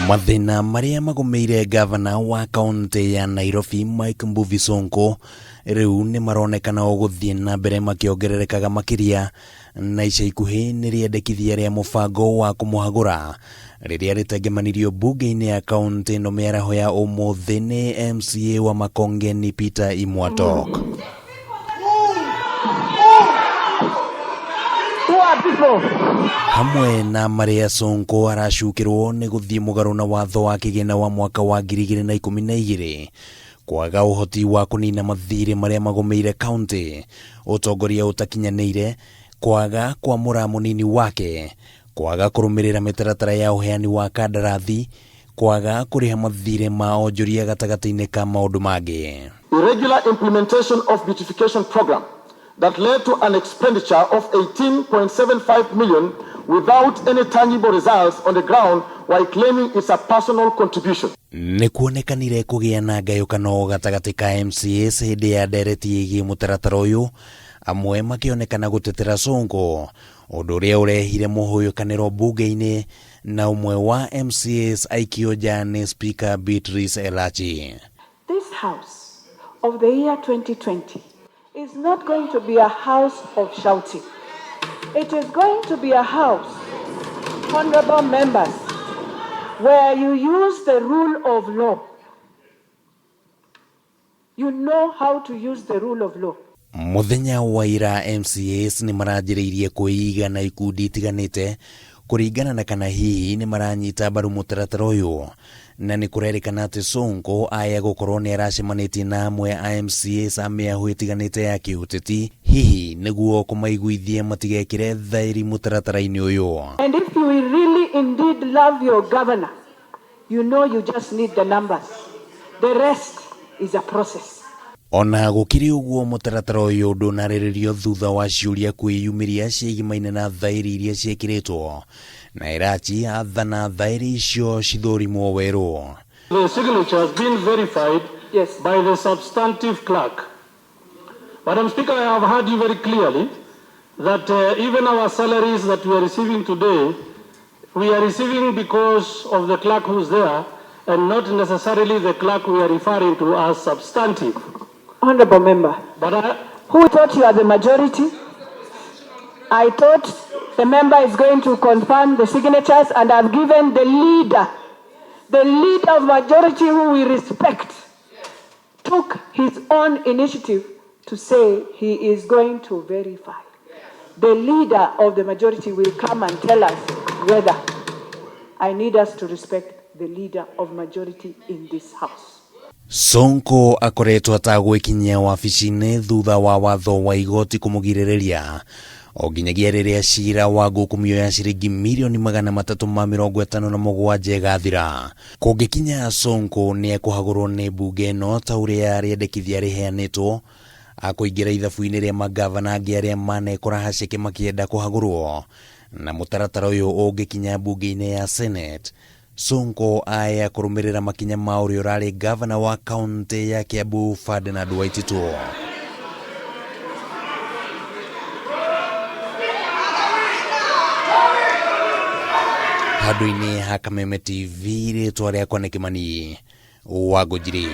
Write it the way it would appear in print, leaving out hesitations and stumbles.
Mathina maria magomeire gavana wa kaunti ya Nairobi Mike Mbuvi Sonko riu ni maronekana guthie na mbere makiongererekaga makiria na ica ikuhi ni riendekithia ria mubango wa kumuhagura riria ritengemanirio mbunge-ini ya kaunti no miaraho ya umuthi ni MCA wa Makongeni Peter Imwatok. Hamwe na maria Sonko aracukirwo ni guthie mugaru na watho wa kigina wa mwaka wa 2012 kwaga uhoti wa kunina mathire maria magomeire kaunti, utongoria utakinyanire, kwaga kwamura munini wake, kwaga kurumirira mitaratara ya uheani wa kandarathi, kwaga kuriha mathire ma onjoria gatagati-ini ka maundu mangi. Irregular implementation of beautification program that led to an expenditure of 18.75 million without any tangible results on the ground while claiming it's a personal contribution. Ni kuonekanire kugia na ngayukano gatagati ka MCAs hindi ya ndereti igi mutaratara uyu, amwe makionekana gutetera Sonko, undu uria urehire muhuyukaniro mbunge-ini na umwe wa MCAs aikioja ni Speaker Beatrice Elachi. This house of the year 2020 is not going to be a house of shouting. It is going to be a house, honorable members, where you use the rule of law. You know how to use the rule of law. Muthenya wa ira MCAs ni maranjiriirie kuiga na ikundi tiganite kuringana na kana hihi ni maranyita baru mutaratara uyu, na ni kurerikana ati Sonko aya gukorwo ni aracemanitie na amwe a MCAs a miahu itiganite ya kiuteti hihi niguo kumaiguithie matigekire thairi mutaratara-ini uyu. And if you really indeed love your governor, you know you just need the numbers. The rest is a process. Ona gukiri uguo mutaratara uyu ndunariririo thutha wa ciuria kwiyumiria ciigimaine na thairi iria ciekiritwo na Elachi athana thairi icio cithurimwo weru. The signature has been verified by the substantive clerk. Madam Speaker, I have heard you very clearly that even our salaries that we are receiving today, we are receiving because of the clerk who's there and not necessarily the clerk we are referring to as substantive. Honorable member, who thought you are the majority? I thought the member is going to confirm the signatures, and I've given the leader of majority who we respect, took his own initiative to say he is going to verify. The leader of the majority will come and tell us whether. I need us to respect the leader of majority in this house. Sonko akoretwo atagwikinyia wabici-ini thutha wa watho wa igoti kumugiriria o nginyagia riria cira wa ngukumio ya ciringi mirioni 357 igathira. Kungikinya Sonko ni ekuhagurwo ni mbunge ino ta uria riendekithia riheanitwo, akuingira ithabu-ini ria magavana angi aria manekora haceke makienda kuhagurwo, na mutaratara uyu ungikinya mbunge-ini ya Senate, Sonko aya kurumirira makinya ma uria urari gavana wa kaunti ya Kiambu Ferdinand Waititu. Handu-ini ha Kameme TV ritwa riakwa ni Kimani wa Ngujiri.